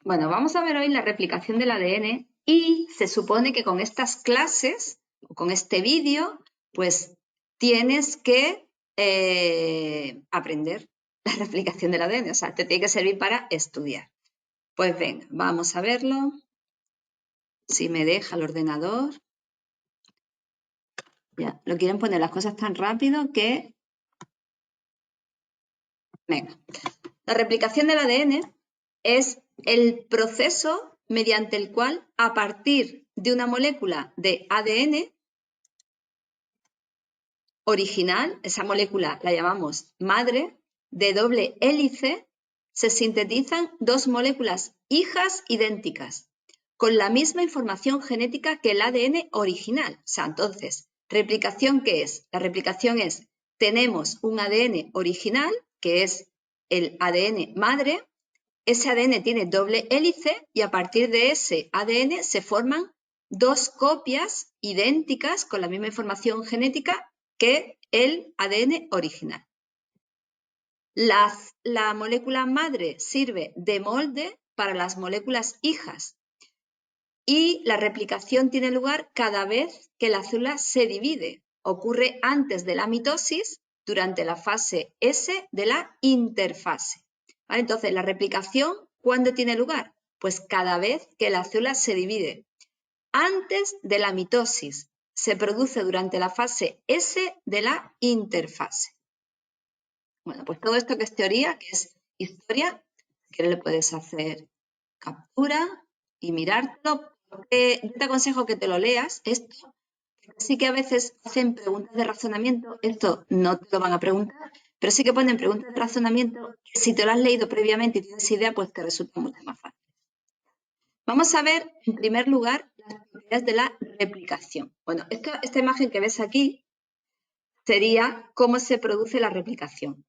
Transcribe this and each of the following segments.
Bueno, vamos a ver hoy la replicación del ADN y se supone que con estas clases, o con este vídeo, pues tienes que aprender la replicación del ADN, o sea, te tiene que servir para estudiar. Pues venga, vamos a verlo. Si me deja el ordenador. Ya, lo quieren poner las cosas tan rápido que... Venga. La replicación del ADN es el proceso mediante el cual, a partir de una molécula de ADN original, esa molécula la llamamos madre, de doble hélice, se sintetizan dos moléculas hijas idénticas, con la misma información genética que el ADN original. O sea, entonces, ¿replicación qué es? La replicación es, tenemos un ADN original, que es el ADN madre. Ese ADN tiene doble hélice y a partir de ese ADN se forman dos copias idénticas con la misma información genética que el ADN original. La molécula madre sirve de molde para las moléculas hijas y la replicación tiene lugar cada vez que la célula se divide. Ocurre antes de la mitosis, durante la fase S de la interfase. ¿Vale? Entonces, la replicación, ¿cuándo tiene lugar? Pues cada vez que la célula se divide. Antes de la mitosis, se produce durante la fase S de la interfase. Bueno, pues todo esto que es teoría, que es historia, que le puedes hacer captura y mirártelo. Yo te aconsejo que te lo leas, esto. Sí que a veces hacen preguntas de razonamiento, esto no te lo van a preguntar, pero sí que ponen preguntas de razonamiento que si te lo has leído previamente y tienes idea, pues te resulta mucho más fácil. Vamos a ver, en primer lugar, las propiedades de la replicación. Bueno, esta imagen que ves aquí sería cómo se produce la replicación.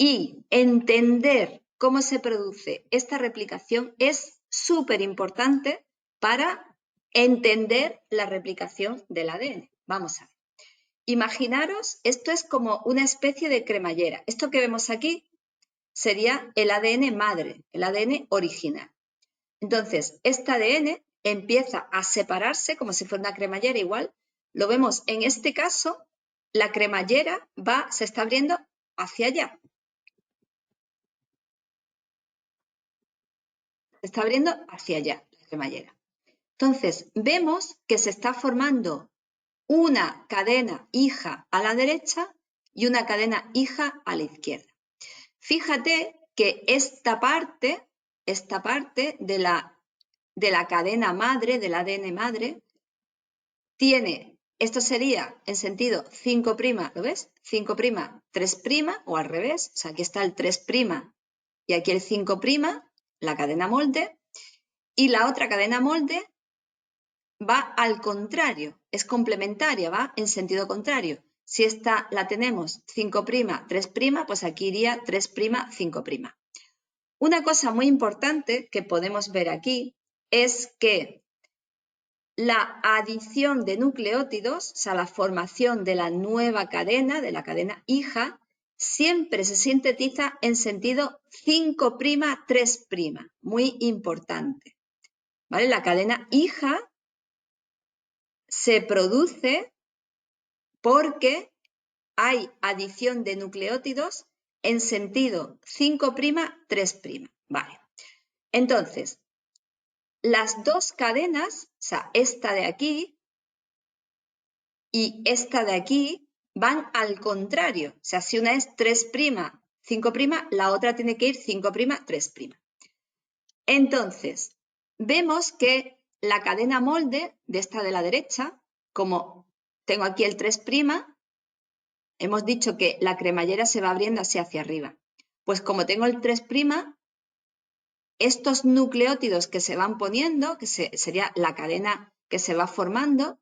Y entender cómo se produce esta replicación es súper importante para entender la replicación del ADN. Vamos a ver. Imaginaros, esto es como una especie de cremallera. Esto que vemos aquí sería el ADN madre, el ADN original. Entonces, este ADN empieza a separarse como si fuera una cremallera igual. Lo vemos en este caso, la cremallera se está abriendo hacia allá. Se está abriendo hacia allá la cremallera. Entonces, vemos que se está formando una cadena hija a la derecha y una cadena hija a la izquierda. Fíjate que esta parte de la cadena madre, del ADN madre, tiene, esto sería en sentido 5', ¿lo ves? 5', 3', o al revés, o sea, aquí está el 3' y aquí el 5', la cadena molde, y la otra cadena molde va al contrario, es complementaria, va en sentido contrario. Si esta la tenemos 5', 3', pues aquí iría 3', 5'. Una cosa muy importante que podemos ver aquí es que la adición de nucleótidos, o sea, la formación de la nueva cadena, de la cadena hija, siempre se sintetiza en sentido 5', 3'. Muy importante. ¿Vale? La cadena hija se produce porque hay adición de nucleótidos en sentido 5', 3'. Vale. Entonces, las dos cadenas, o sea, esta de aquí y esta de aquí, van al contrario. O sea, si una es 3', 5', la otra tiene que ir 5', 3'. Entonces, vemos que la cadena molde de esta de la derecha, como tengo aquí el 3', hemos dicho que la cremallera se va abriendo así hacia arriba. Pues como tengo el 3', estos nucleótidos que se van poniendo, que sería la cadena que se va formando,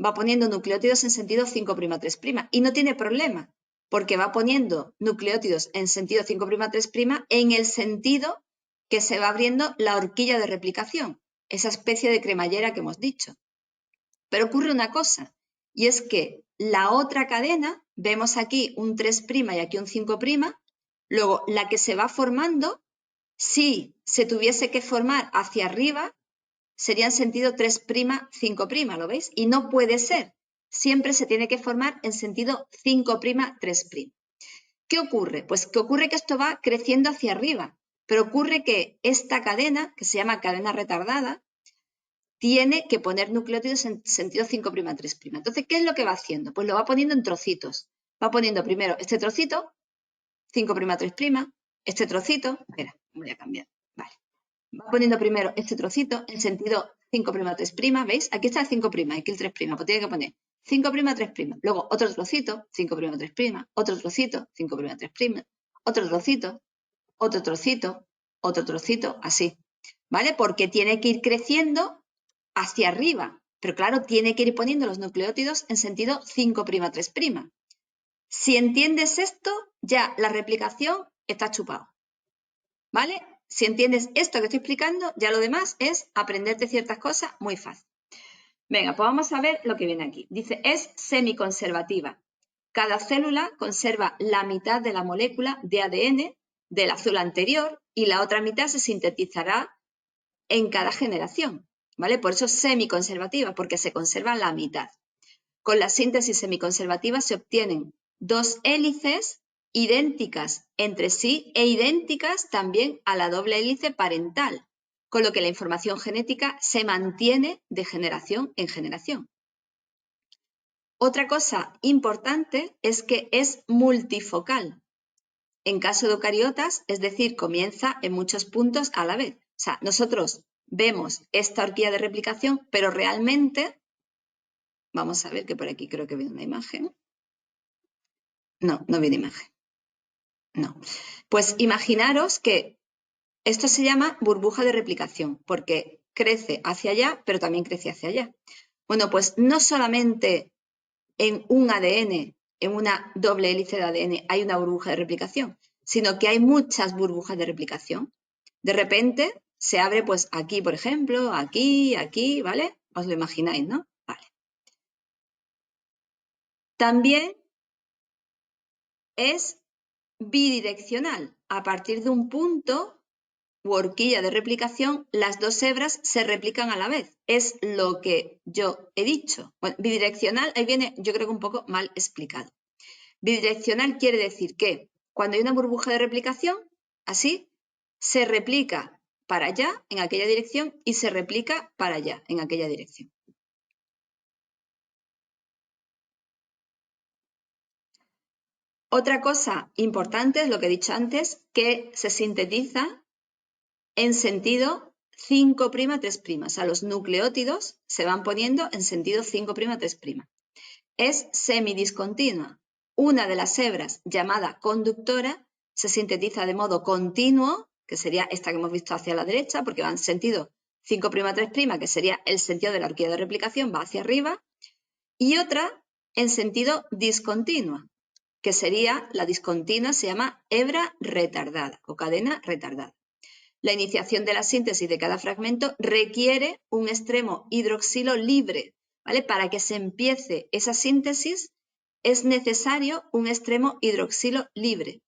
va poniendo nucleótidos en sentido 5', 3'. Y no tiene problema, porque va poniendo nucleótidos en sentido 5', 3', en el sentido que se va abriendo la horquilla de replicación, esa especie de cremallera que hemos dicho. Pero ocurre una cosa, y es que la otra cadena, vemos aquí un 3' y aquí un 5', luego la que se va formando Si se tuviese que formar hacia arriba, sería en sentido 3', 5', ¿lo veis? Y no puede ser. Siempre se tiene que formar en sentido 5', 3'. ¿Qué ocurre? Pues que ocurre que esto va creciendo hacia arriba, pero ocurre que esta cadena, que se llama cadena retardada, tiene que poner nucleótidos en sentido 5', 3'. Entonces, ¿qué es lo que va haciendo? Pues lo va poniendo en trocitos. Va poniendo primero este trocito, 5', 3', este trocito, espera, voy a cambiar, vale. Va poniendo primero este trocito en sentido 5', 3', ¿veis? Aquí está el 5', aquí el 3', pues tiene que poner 5', 3'. Luego otro trocito, 5', 3', otro trocito, 5', 3', otro trocito, otro trocito, otro trocito, así, ¿vale? Porque tiene que ir creciendo hacia arriba, pero claro, tiene que ir poniendo los nucleótidos en sentido 5', 3'. Si entiendes esto, ya la replicación está chupado, ¿vale? Si entiendes esto que estoy explicando, ya lo demás es aprenderte ciertas cosas muy fácil. Venga, pues vamos a ver lo que viene aquí. Dice, es semiconservativa. Cada célula conserva la mitad de la molécula de ADN de la célula anterior y la otra mitad se sintetizará en cada generación, ¿vale? Por eso es semiconservativa, porque se conserva la mitad. Con la síntesis semiconservativa se obtienen dos hélices idénticas entre sí e idénticas también a la doble hélice parental, con lo que la información genética se mantiene de generación en generación. Otra cosa importante es que es multifocal. En caso de eucariotas, es decir, comienza en muchos puntos a la vez. O sea, nosotros vemos esta horquilla de replicación, pero realmente, vamos a ver que por aquí creo que viene una imagen. No, no viene imagen. No. Pues imaginaros que esto se llama burbuja de replicación, porque crece hacia allá, pero también crece hacia allá. Bueno, pues no solamente en un ADN, en una doble hélice de ADN, hay una burbuja de replicación, sino que hay muchas burbujas de replicación. De repente se abre pues aquí, por ejemplo, aquí, aquí, ¿vale? Os lo imagináis, ¿no? Vale. También es bidireccional. A partir de un punto u horquilla de replicación, las dos hebras se replican a la vez. Es lo que yo he dicho. Bueno, bidireccional, ahí viene, yo creo que un poco mal explicado. Bidireccional quiere decir que cuando hay una burbuja de replicación, así, se replica para allá, en aquella dirección, y se replica para allá, en aquella dirección. Otra cosa importante es lo que he dicho antes, que se sintetiza en sentido 5', 3'. O sea, los nucleótidos se van poniendo en sentido 5', 3'. Es semidiscontinua. Una de las hebras, llamada conductora, se sintetiza de modo continuo, que sería esta que hemos visto hacia la derecha, porque va en sentido 5', 3', que sería el sentido de la horquilla de replicación, va hacia arriba, y otra en sentido discontinua, que sería, la discontinua se llama hebra retardada o cadena retardada. La iniciación de la síntesis de cada fragmento requiere un extremo hidroxilo libre, ¿vale? Para que se empiece esa síntesis es necesario un extremo hidroxilo libre.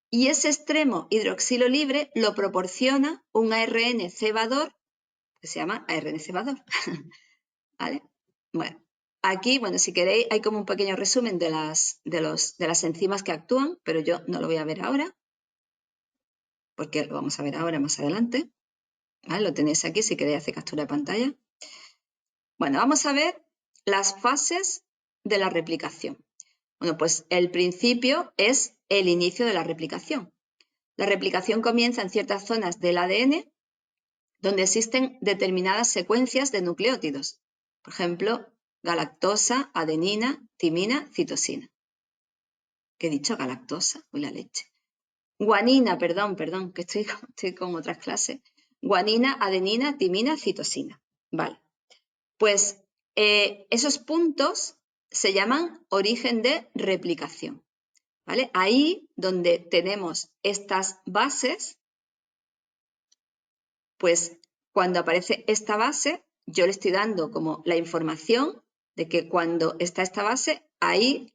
Y ese extremo hidroxilo libre lo proporciona un ARN cebador, que se llama ARN cebador. ¿Vale? Bueno, aquí, bueno, si queréis, hay como un pequeño resumen de las enzimas que actúan, pero yo no lo voy a ver ahora, porque lo vamos a ver ahora más adelante. ¿Vale? Lo tenéis aquí si queréis hacer captura de pantalla. Bueno, vamos a ver las fases de la replicación. Bueno, pues el principio es el inicio de la replicación. La replicación comienza en ciertas zonas del ADN donde existen determinadas secuencias de nucleótidos. Por ejemplo, galactosa, adenina, timina, citosina. ¿Qué he dicho? Galactosa. Uy, la leche. Guanina, perdón, que estoy con otras clases. Guanina, adenina, timina, citosina. Vale. Pues esos puntos se llaman origen de replicación. ¿Vale? Ahí donde tenemos estas bases, pues cuando aparece esta base, yo le estoy dando como la información de que cuando está esta base, ahí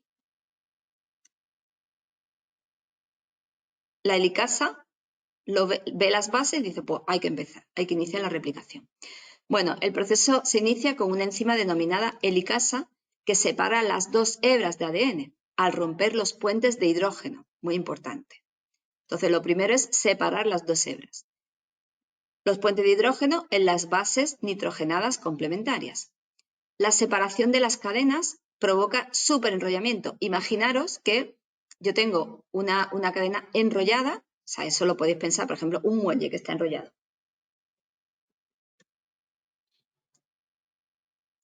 la helicasa ve las bases y dice, pues hay que empezar, hay que iniciar la replicación. Bueno, el proceso se inicia con una enzima denominada helicasa que separa las dos hebras de ADN al romper los puentes de hidrógeno, muy importante. Entonces, lo primero es separar las dos hebras. Los puentes de hidrógeno en las bases nitrogenadas complementarias. La separación de las cadenas provoca superenrollamiento. Imaginaros que yo tengo una cadena enrollada, o sea, eso lo podéis pensar, por ejemplo, un muelle que está enrollado.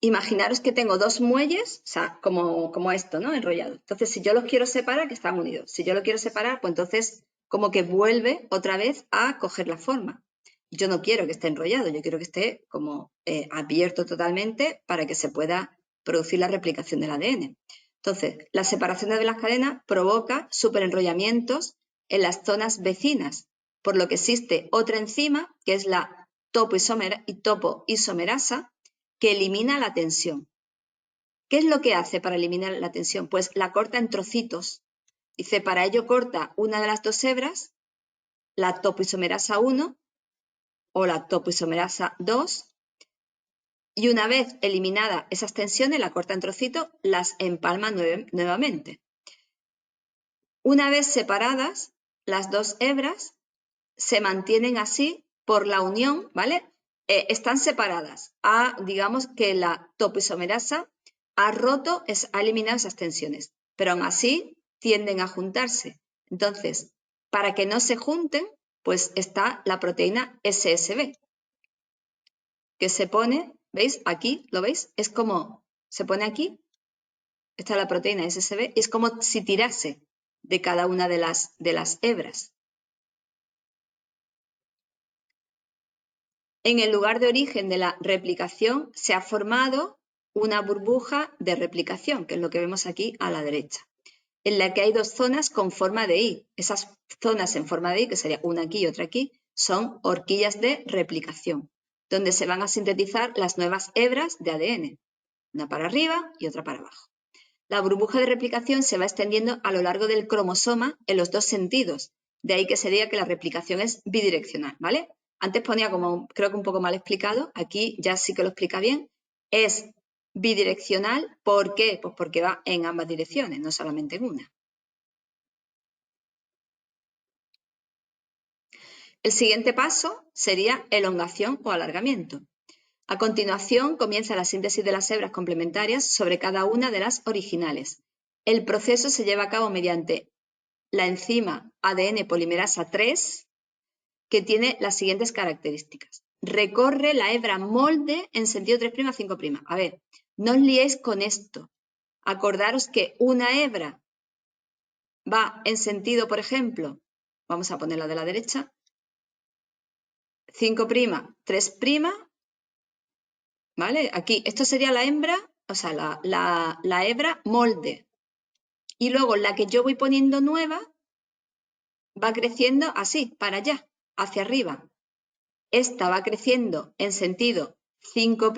Imaginaros que tengo dos muelles, o sea, como esto, ¿no? Enrollado. Entonces, si yo los quiero separar, que están unidos. Si yo lo quiero separar, pues entonces como que vuelve otra vez a coger la forma. Yo no quiero que esté enrollado, yo quiero que esté como abierto totalmente para que se pueda producir la replicación del ADN. Entonces, la separación de las cadenas provoca superenrollamientos en las zonas vecinas, por lo que existe otra enzima, que es la topoisomerasa, que elimina la tensión. ¿Qué es lo que hace para eliminar la tensión? Pues la corta en trocitos. Dice, para ello corta una de las dos hebras, la topoisomerasa 1 o la topoisomerasa 2, y una vez eliminada esas tensiones, la corta en trocitos, las empalma nuevamente. Una vez separadas, las dos hebras se mantienen así por la unión, ¿vale? Están separadas. Digamos que la topoisomerasa ha eliminado esas tensiones, pero aún así tienden a juntarse. Entonces, para que no se junten, pues está la proteína SSB, que se pone, ¿veis? Aquí, ¿lo veis? Es como, se pone aquí, está la proteína SSB, es como si tirase de cada una de las hebras. En el lugar de origen de la replicación se ha formado una burbuja de replicación, que es lo que vemos aquí a la derecha, en la que hay dos zonas con forma de I. Esas zonas en forma de I, que sería una aquí y otra aquí, son horquillas de replicación, donde se van a sintetizar las nuevas hebras de ADN, una para arriba y otra para abajo. La burbuja de replicación se va extendiendo a lo largo del cromosoma en los dos sentidos, de ahí que se diga que la replicación es bidireccional, ¿vale? Antes ponía como, creo que un poco mal explicado, aquí ya sí que lo explica bien, es bidireccional, ¿por qué? Pues porque va en ambas direcciones, no solamente en una. El siguiente paso sería elongación o alargamiento. A continuación comienza la síntesis de las hebras complementarias sobre cada una de las originales. El proceso se lleva a cabo mediante la enzima ADN polimerasa 3, que tiene las siguientes características. Recorre la hebra molde en sentido 3', 5'. A ver, no os liéis con esto. Acordaros que una hebra va en sentido, por ejemplo, vamos a ponerla de la derecha, 5', 3', ¿vale? Aquí, esto sería la hembra, o sea, la hebra molde. Y luego la que yo voy poniendo nueva va creciendo así, para allá, hacia arriba. Esta va creciendo en sentido 5',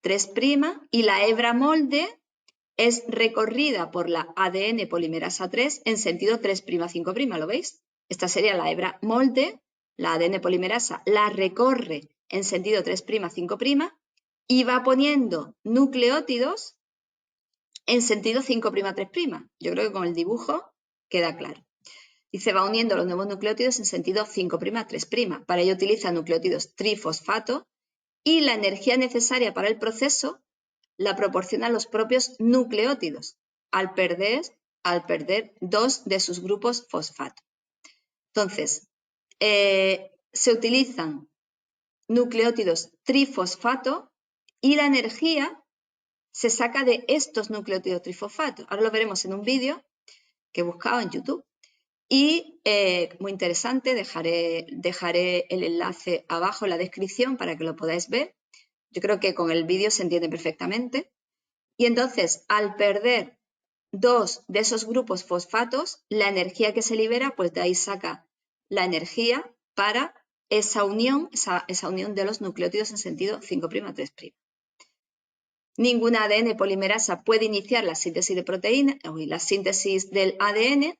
3', y la hebra molde es recorrida por la ADN polimerasa 3 en sentido 3', 5', ¿lo veis? Esta sería la hebra molde, la ADN polimerasa la recorre en sentido 3', 5', y va poniendo nucleótidos en sentido 5', 3'. Yo creo que con el dibujo queda claro. Y se va uniendo los nuevos nucleótidos en sentido 5', 3'. Para ello utiliza nucleótidos trifosfato y la energía necesaria para el proceso la proporcionan los propios nucleótidos al perder dos de sus grupos fosfato. Entonces, se utilizan nucleótidos trifosfato y la energía se saca de estos nucleótidos trifosfato. Ahora lo veremos en un vídeo que he buscado en YouTube. Y muy interesante, dejaré el enlace abajo en la descripción para que lo podáis ver. Yo creo que con el vídeo se entiende perfectamente. Y entonces, al perder dos de esos grupos fosfatos, la energía que se libera, pues de ahí saca la energía para esa unión de los nucleótidos en sentido 5', 3'. Ninguna ADN polimerasa puede iniciar la síntesis de proteínas o la síntesis del ADN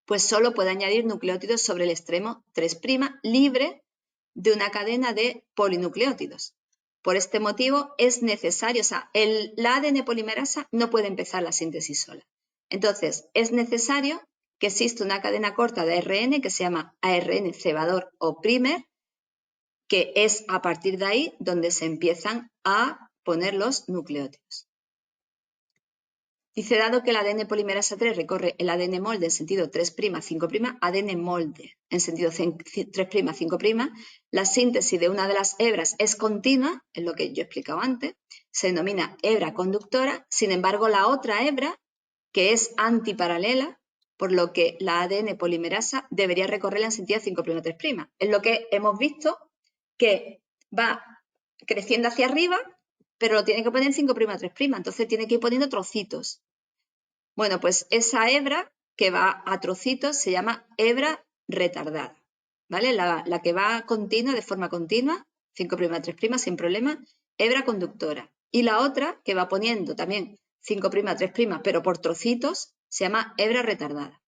pues solo puede añadir nucleótidos sobre el extremo 3' libre de una cadena de polinucleótidos. Por este motivo es necesario, o sea, la ADN polimerasa no puede empezar la síntesis sola. Entonces, es necesario que exista una cadena corta de ARN que se llama ARN cebador o primer, que es a partir de ahí donde se empiezan a poner los nucleótidos. Dice, dado que el ADN polimerasa 3 recorre el ADN molde en sentido 3', 5', ADN molde en sentido 3', 5', la síntesis de una de las hebras es continua, es lo que yo he explicado antes, se denomina hebra conductora, sin embargo la otra hebra, que es antiparalela, por lo que la ADN polimerasa debería recorrerla en sentido 5', 3'. Es lo que hemos visto, que va creciendo hacia arriba, pero lo tiene que poner en 5', 3', entonces tiene que ir poniendo trocitos. Bueno, pues esa hebra que va a trocitos se llama hebra retardada, ¿vale? La que va continua, de forma continua, 5', 3', sin problema, hebra conductora. Y la otra, que va poniendo también 5', 3', pero por trocitos, se llama hebra retardada.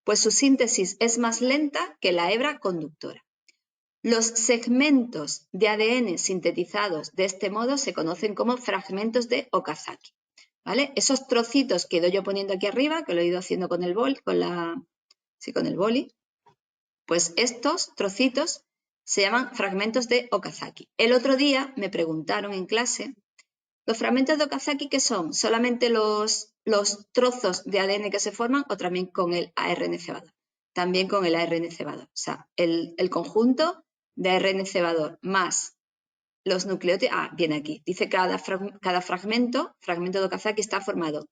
Pues su síntesis es más lenta que la hebra conductora. Los segmentos de ADN sintetizados de este modo se conocen como fragmentos de Okazaki, ¿vale? Esos trocitos que he ido yo poniendo aquí arriba, que lo he ido haciendo con el boli, con el boli, pues estos trocitos se llaman fragmentos de Okazaki. El otro día me preguntaron en clase, ¿los fragmentos de Okazaki qué son? ¿Solamente los trozos de ADN que se forman o también con el ARN cebador? También con el ARN cebador. O sea, el conjunto de ARN cebador más los nucleótidos, viene aquí, dice cada fragmento de Okazaki está formado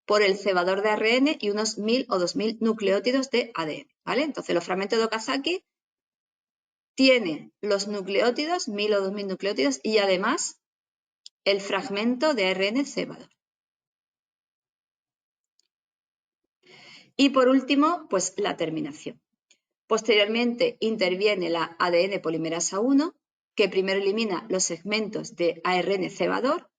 por el cebador de ARN y unos 1000 o 2000 nucleótidos de ADN, ¿vale? Entonces los fragmentos de Okazaki tienen los nucleótidos, 1000 o 2000 nucleótidos, y además el fragmento de ARN cebador. Y por último, pues la terminación. Posteriormente interviene la ADN polimerasa 1, que primero elimina los segmentos de ARN cebador,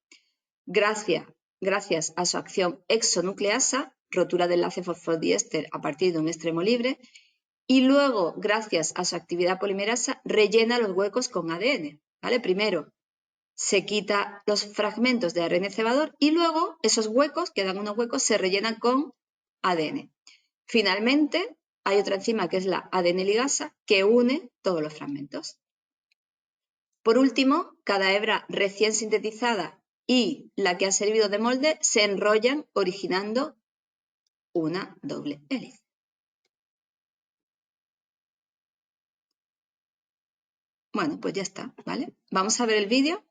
gracias a su acción exonucleasa, rotura del enlace fosfodiéster a partir de un extremo libre, y luego, gracias a su actividad polimerasa, rellena los huecos con ADN, ¿vale? Primero se quita los fragmentos de ARN cebador y luego esos huecos, quedan unos huecos, se rellenan con ADN. Finalmente, hay otra enzima que es la ADN ligasa que une todos los fragmentos. Por último, cada hebra recién sintetizada y la que ha servido de molde se enrollan originando una doble hélice. Bueno, pues ya está, ¿vale? Vamos a ver el vídeo.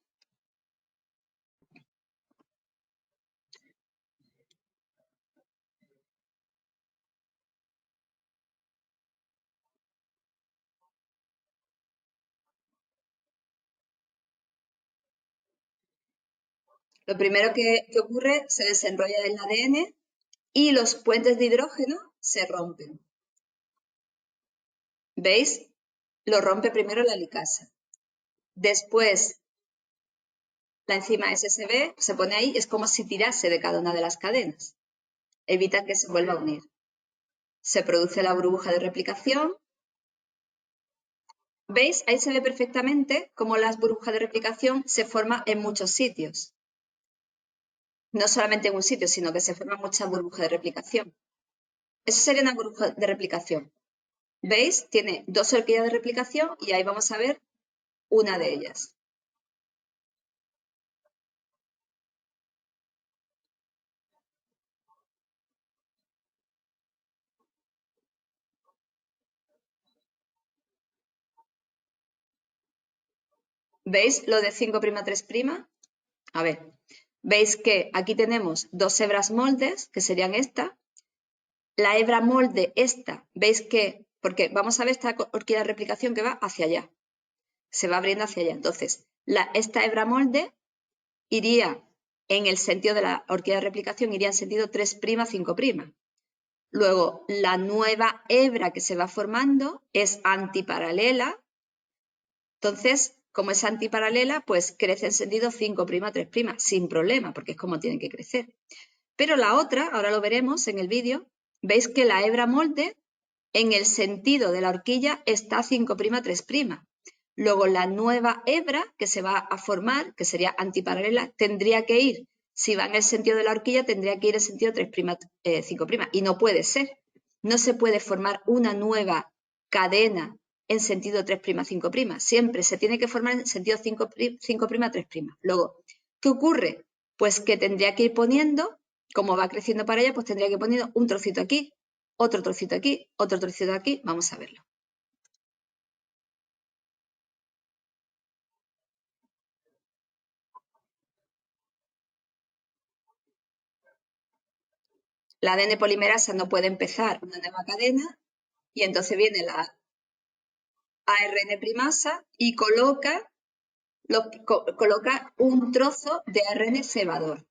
Lo primero que ocurre, se desenrolla el ADN y los puentes de hidrógeno se rompen. ¿Veis? Lo rompe primero la helicasa. Después, la enzima SSB se pone ahí, es como si tirase de cada una de las cadenas. Evita que se vuelva a unir. Se produce la burbuja de replicación. ¿Veis? Ahí se ve perfectamente cómo la burbuja de replicación se forma en muchos sitios. No solamente en un sitio, sino que se forman muchas burbujas de replicación. Eso sería una burbuja de replicación. ¿Veis? Tiene dos horquillas de replicación y ahí vamos a ver una de ellas. ¿Veis lo de 5'3'? A ver, veis que aquí tenemos dos hebras moldes, que serían esta. La hebra molde esta, veis que, porque vamos a ver esta horquilla de replicación que va hacia allá. Se va abriendo hacia allá. Entonces, esta hebra molde iría en el sentido de la horquilla de replicación, iría en sentido 3', 5'. Luego, la nueva hebra que se va formando es antiparalela. Entonces, como es antiparalela, pues crece en sentido 5', 3', sin problema, porque es como tienen que crecer. Pero la otra, ahora lo veremos en el vídeo, veis que la hebra molde en el sentido de la horquilla está 5'3'. Luego la nueva hebra que se va a formar, que sería antiparalela, tendría que ir, si va en el sentido de la horquilla, tendría que ir en el sentido 3', 5'. Y no puede ser. No se puede formar una nueva cadena en sentido 3', 5'. Siempre se tiene que formar en sentido 5', 3'. Luego, ¿qué ocurre? Pues que tendría que ir poniendo, como va creciendo para allá, pues tendría que ir poniendo un trocito aquí, otro trocito aquí, otro trocito aquí. Vamos a verlo. La ADN polimerasa no puede empezar una nueva cadena y entonces viene la ARN primasa y coloca un trozo de ARN cebador.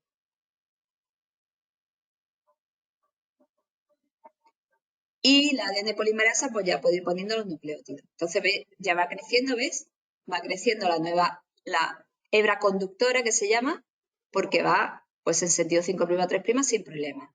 Y la ADN polimerasa pues ya puede ir poniendo los nucleótidos. Entonces ya va creciendo, ¿ves? Va creciendo la hebra conductora que se llama, porque va pues en sentido 5'3' sin problema.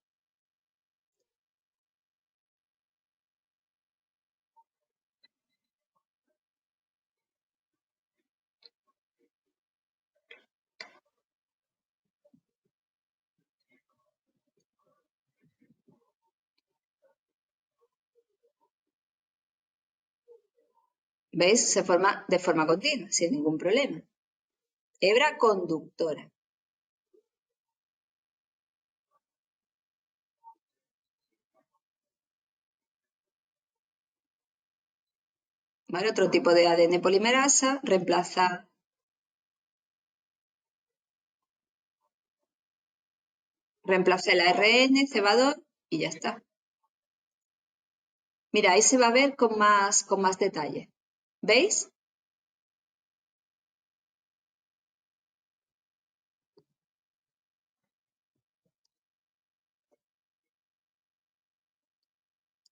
¿Veis? Se forma de forma continua, sin ningún problema. Hebra conductora. ¿Vale? Otro tipo de ADN polimerasa reemplaza el ARN cebador y ya está. Mira, ahí se va a ver con más detalle. ¿Veis?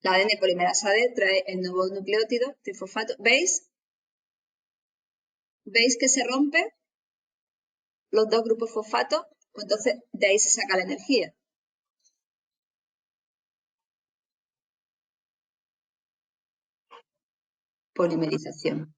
La ADN polimerasa D trae el nuevo nucleótido trifosfato. ¿Veis? ¿Veis que se rompen los dos grupos fosfato? Pues entonces de ahí se saca la energía. Polimerización.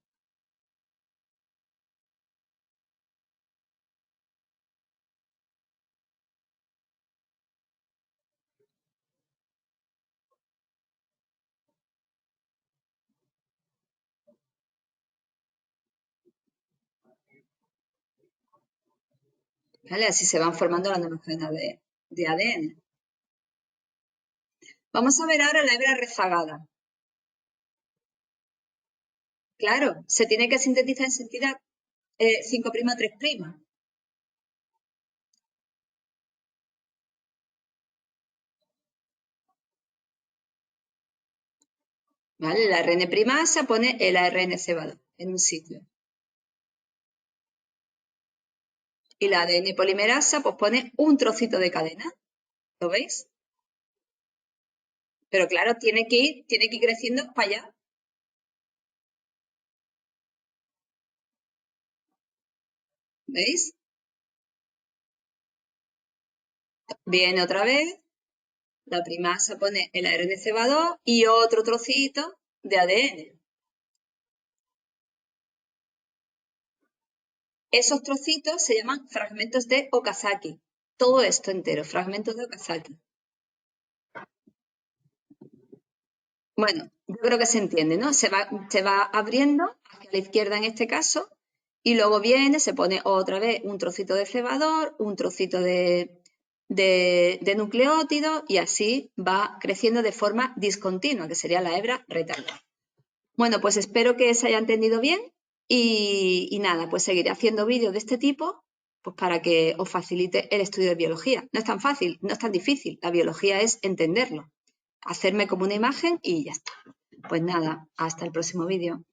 ¿Vale? Así se van formando las nuevas cadenas de ADN. Vamos a ver ahora la hebra rezagada. Claro, se tiene que sintetizar en sentido 5'3'. ¿Vale? La ARN primasa pone el ARN cebador en un sitio. Y la ADN polimerasa pues pone un trocito de cadena. ¿Lo veis? Pero claro, tiene que ir creciendo para allá. ¿Veis? Viene otra vez, la primasa pone el ARN cebador y otro trocito de ADN. Esos trocitos se llaman fragmentos de Okazaki. Todo esto entero, fragmentos de Okazaki. Bueno, yo creo que se entiende, ¿no? Se va abriendo hacia la izquierda en este caso y luego viene, se pone otra vez un trocito de cebador, un trocito de nucleótido y así va creciendo de forma discontinua, que sería la hebra retardada. Bueno, pues espero que se haya entendido bien y nada, pues seguiré haciendo vídeos de este tipo pues para que os facilite el estudio de biología. No es tan fácil, no es tan difícil, la biología es entenderlo, hacerme como una imagen y ya está. Pues nada, hasta el próximo vídeo.